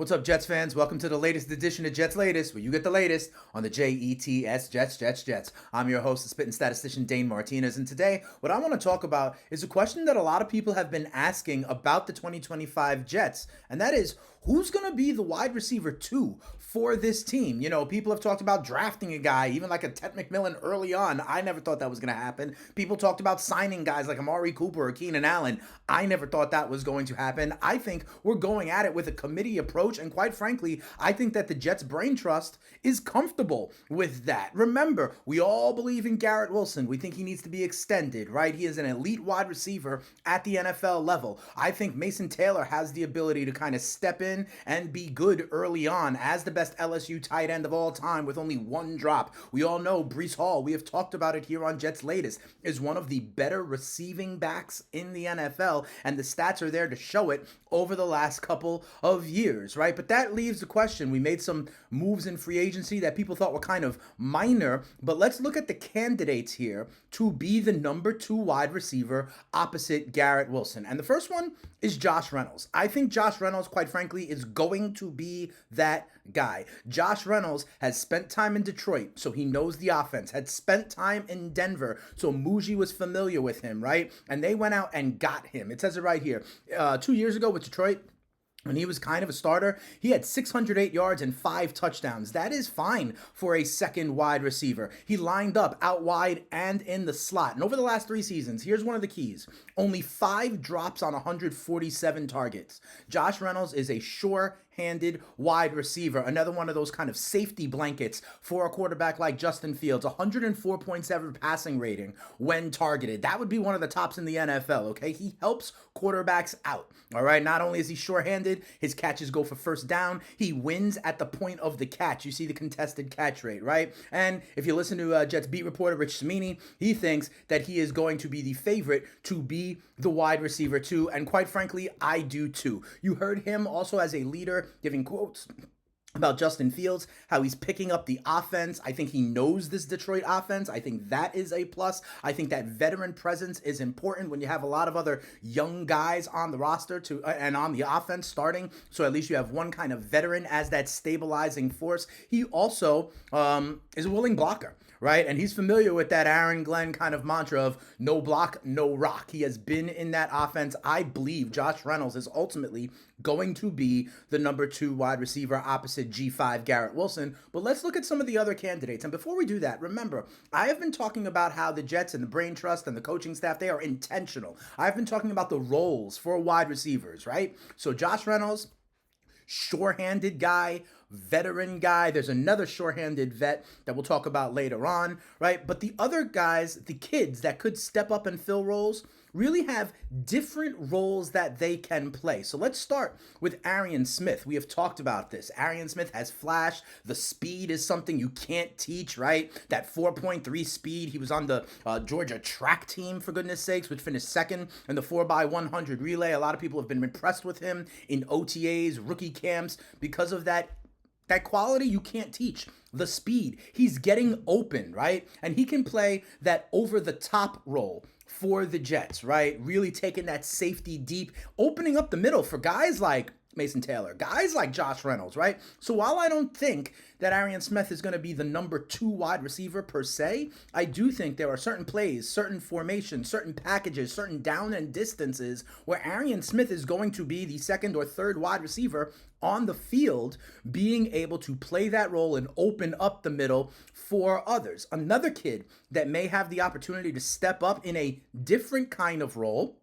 What's up, Jets fans? Welcome to the latest edition of Jets Latest, where you get the latest on the Jets, Jets. I'm your host, the spitting statistician, Dane Martinez, and today, what I want to talk about is a question that a lot of people have been asking about the 2025 Jets, and that is, who's going to be the wide receiver 2 for this team? You know, people have talked about drafting a guy, even like a Ted McMillan early on. I never thought that was going to happen. People talked about signing guys like Amari Cooper or Keenan Allen. I never thought that was going to happen. I think we're going at it with a committee approach, and quite frankly, I think that the Jets' brain trust is comfortable with that. Remember, we all believe in Garrett Wilson. We think he needs to be extended, right? He is an elite wide receiver at the NFL level. I think Mason Taylor has the ability to kind of step in and be good early on as the best LSU tight end of all time with only one drop. We all know Breece Hall, we have talked about it here on Jets Latest, is one of the better receiving backs in the NFL, and the stats are there to show it over the last couple of years, right? But that leaves the question. We made some moves in free agency that people thought were kind of minor, but let's look at the candidates here to be the number 2 wide receiver opposite Garrett Wilson. And the first one is Josh Reynolds. I think Josh Reynolds, quite frankly, is going to be that guy. Josh Reynolds has spent time in Detroit, so he knows the offense, had spent time in Denver, so Muji was familiar with him, right? And they went out and got him. It says it right here. 2 years ago with Detroit, when he was kind of a starter, he had 608 yards and 5 touchdowns. That is fine for a second wide receiver. He lined up out wide and in the slot. And over the last 3 seasons, here's one of the keys. Only 5 drops on 147 targets. Josh Reynolds is a sure-handed wide receiver. Another one of those kind of safety blankets for a quarterback like Justin Fields. 104.7 passing rating when targeted. That would be one of the tops in the NFL, okay? He helps quarterbacks out, all right? Not only is he sure-handed, his catches go for first down. He wins at the point of the catch. You see the contested catch rate, right? And if you listen to Jets beat reporter Rich Cimini, he thinks that he is going to be the favorite to be the wide receiver too. And quite frankly, I do too. You heard him also as a leader giving quotes about Justin Fields, how he's picking up the offense. I think he knows this Detroit offense. I think that is a plus. I think that veteran presence is important when you have a lot of other young guys on the roster and on the offense starting. So at least you have one kind of veteran as that stabilizing force. He also is a willing blocker, right? And he's familiar with that Aaron Glenn kind of mantra of no block, no rock. He has been in that offense. I believe Josh Reynolds is ultimately going to be the number 2 wide receiver opposite G5 Garrett Wilson. But let's look at some of the other candidates. And before we do that, remember, I have been talking about how the Jets and the brain trust and the coaching staff, they are intentional. I've been talking about the roles for wide receivers, right? So Josh Reynolds, sure-handed guy, veteran guy. There's another sure-handed vet that we'll talk about later on, right? But the other guys, the kids that could step up and fill roles, really have different roles that they can play. So let's start with Arian Smith. We have talked about this. Arian Smith has flash. The speed is something you can't teach, right? That 4.3 speed. He was on the Georgia track team, for goodness sakes, which finished second in the 4x100 relay. A lot of people have been impressed with him in OTAs, rookie camps, because of that quality you can't teach. The speed. He's getting open, right? And he can play that over-the-top role for the Jets, right? Really taking that safety deep, opening up the middle for guys like Mason Taylor, guys like Josh Reynolds, right? So while I don't think that Arian Smith is going to be the number 2 wide receiver per se, I do think there are certain plays, certain formations, certain packages, certain down and distances where Arian Smith is going to be the second or third wide receiver on the field, being able to play that role and open up the middle for others. Another kid that may have the opportunity to step up in a different kind of role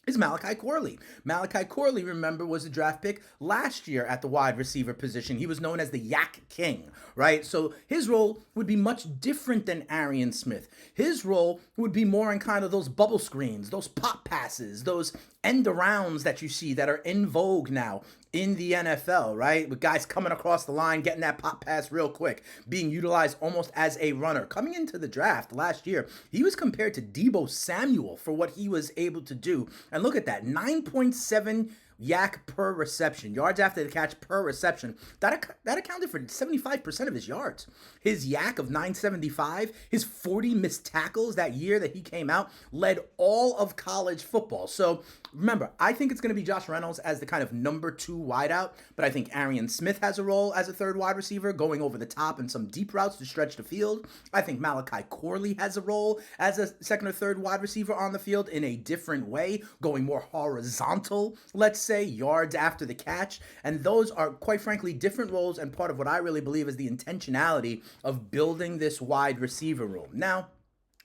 is Malachi Corley. Malachi Corley, remember, was a draft pick last year at the wide receiver position. He was known as the Yak King, right? So his role would be much different than Arian Smith. His role would be more in kind of those bubble screens, those pop passes, those end arounds that you see that are in vogue now in the NFL, right? With guys coming across the line, getting that pop pass real quick, being utilized almost as a runner. Coming into the draft last year, he was compared to Deebo Samuel for what he was able to do. And look at that, 9.7 yak per reception, yards after the catch per reception. That accounted for 75% of his yards. His yak of 975, his 40 missed tackles that year that he came out led all of college football. So remember, I think it's going to be Josh Reynolds as the kind of number 2 wideout, but I think Arian Smith has a role as a third wide receiver, going over the top and some deep routes to stretch the field. I think Malachi Corley has a role as a second or third wide receiver on the field in a different way, going more horizontal, let's say, yards after the catch. And those are, quite frankly, different roles and part of what I really believe is the intentionality of building this wide receiver room. Now,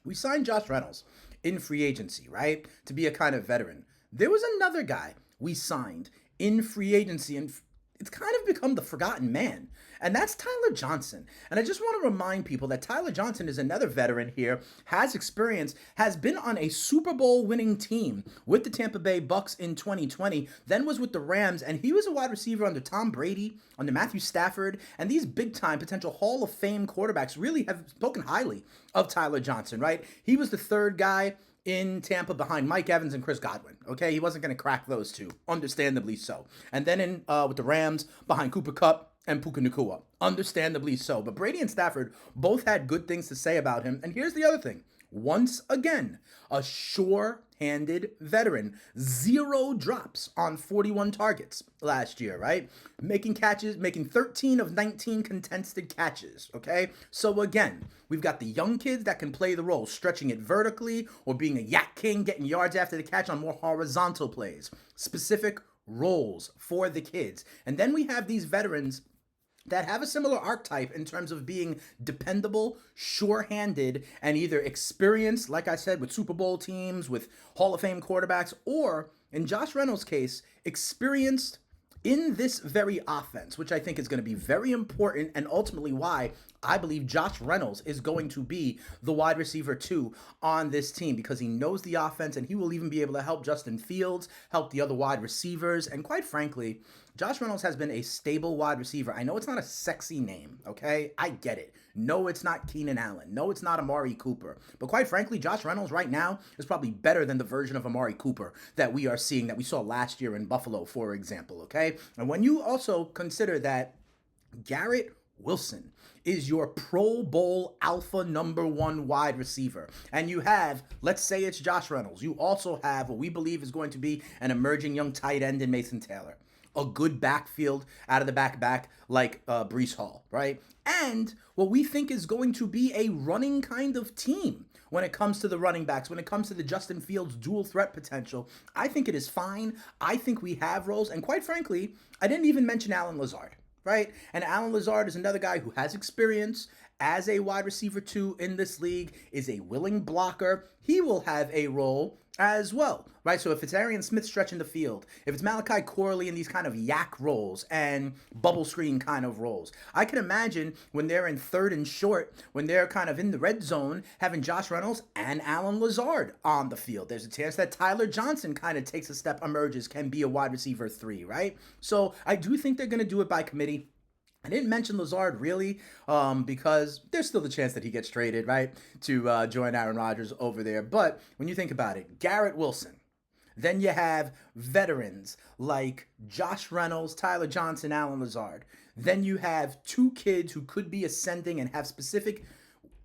we signed Josh Reynolds in free agency, right, to be a kind of veteran. There was another guy we signed in free agency, and it's kind of become the forgotten man, and that's Tyler Johnson. And I just want to remind people that Tyler Johnson is another veteran here, has experience, has been on a Super Bowl winning team with the Tampa Bay Bucks in 2020, then was with the Rams, and he was a wide receiver under Tom Brady, under Matthew Stafford, and these big-time potential Hall of Fame quarterbacks really have spoken highly of Tyler Johnson, right? He was the third guy in Tampa behind Mike Evans and Chris Godwin. Okay, he wasn't going to crack those two, understandably so. And then with the Rams behind Cooper Kupp and Puka Nacua, understandably so. But Brady and Stafford both had good things to say about him. And here's the other thing. Once again, a sure-handed veteran. 0 drops on 41 targets last year, right? Making 13 of 19 contested catches, okay? So again, we've got the young kids that can play the role, stretching it vertically or being a yak king, getting yards after the catch on more horizontal plays. Specific roles for the kids. And then we have these veterans that have a similar archetype in terms of being dependable, sure-handed, and either experienced, like I said, with Super Bowl teams, with Hall of Fame quarterbacks, or, in Josh Reynolds' case, experienced in this very offense, which I think is going to be very important and ultimately why I believe Josh Reynolds is going to be the wide receiver 2 on this team, because he knows the offense and he will even be able to help Justin Fields, help the other wide receivers, and quite frankly, Josh Reynolds has been a stable wide receiver. I know it's not a sexy name, okay? I get it. No, it's not Keenan Allen. No, it's not Amari Cooper. But quite frankly, Josh Reynolds right now is probably better than the version of Amari Cooper that we are seeing, that we saw last year in Buffalo, for example, okay? And when you also consider that Garrett Wilson is your Pro Bowl alpha number 1 wide receiver, and you have, let's say it's Josh Reynolds, you also have what we believe is going to be an emerging young tight end in Mason Taylor, a good backfield out of the back like Breece Hall, right? And what we think is going to be a running kind of team when it comes to the running backs, when it comes to the Justin Fields dual threat potential. I think it is fine. I think we have roles. And quite frankly, I didn't even mention Allen Lazard, right? And Allen Lazard is another guy who has experience as a wide receiver 2 in this league, is a willing blocker. He will have a role as well, right? So if it's Arian Smith stretching the field, if it's Malachi Corley in these kind of yak roles and bubble screen kind of roles, I can imagine when they're in third and short, when they're kind of in the red zone, having Josh Reynolds and Allen Lazard on the field. There's a chance that Tyler Johnson kind of takes a step, emerges, can be a wide receiver 3, right? So I do think they're going to do it by committee. I didn't mention Lazard really because there's still the chance that he gets traded, right, to join Aaron Rodgers over there. But when you think about it, Garrett Wilson, then you have veterans like Josh Reynolds, Tyler Johnson, Allen Lazard. Then you have 2 kids who could be ascending and have specific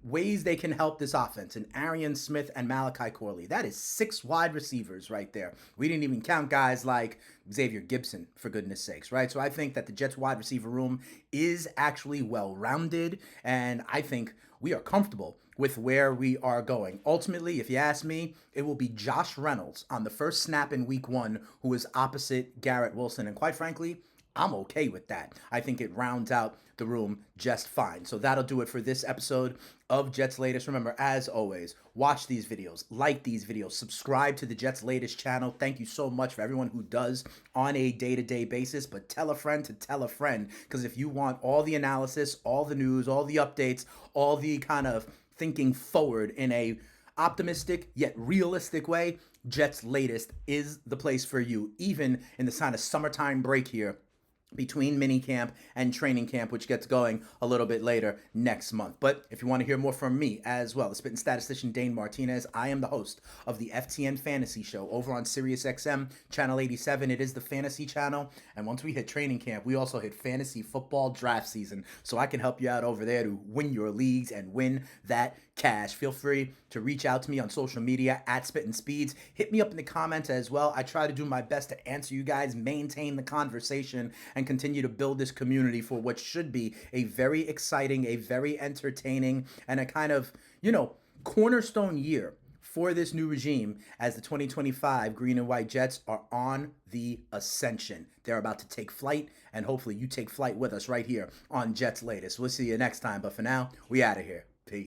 ways they can help this offense, and Arian Smith and Malachi Corley. That is 6 wide receivers right there. We didn't even count guys like Xavier Gibson, for goodness sakes, right? So I think that the Jets wide receiver room is actually well-rounded, and I think we are comfortable with where we are going. Ultimately, if you ask me, it will be Josh Reynolds on the first snap in week 1 who is opposite Garrett Wilson, and quite frankly, I'm okay with that. I think it rounds out the room just fine. So that'll do it for this episode of Jets Latest. Remember, as always, watch these videos, like these videos, subscribe to the Jets Latest channel. Thank you so much for everyone who does on a day-to-day basis, but tell a friend to tell a friend, because if you want all the analysis, all the news, all the updates, all the kind of thinking forward in a optimistic yet realistic way, Jets Latest is the place for you, even in the kind of summertime break here between mini camp and training camp, which gets going a little bit later next month. But if you want to hear more from me as well, the spitting statistician Dane Martinez, I am the host of the FTN Fantasy Show over on SiriusXM Channel 87. It is the fantasy channel, and once we hit training camp, we also hit fantasy football draft season, so I can help you out over there to win your leagues and win that cash. Feel free to reach out to me on social media at Spittin' Speeds. Hit me up in the comments as well. I try to do my best to answer you guys, maintain the conversation, and continue to build this community for what should be a very exciting, a very entertaining, and a kind of, cornerstone year for this new regime as the 2025 Green and White Jets are on the ascension. They're about to take flight, and hopefully you take flight with us right here on Jets Latest. We'll see you next time, but for now, we out of here.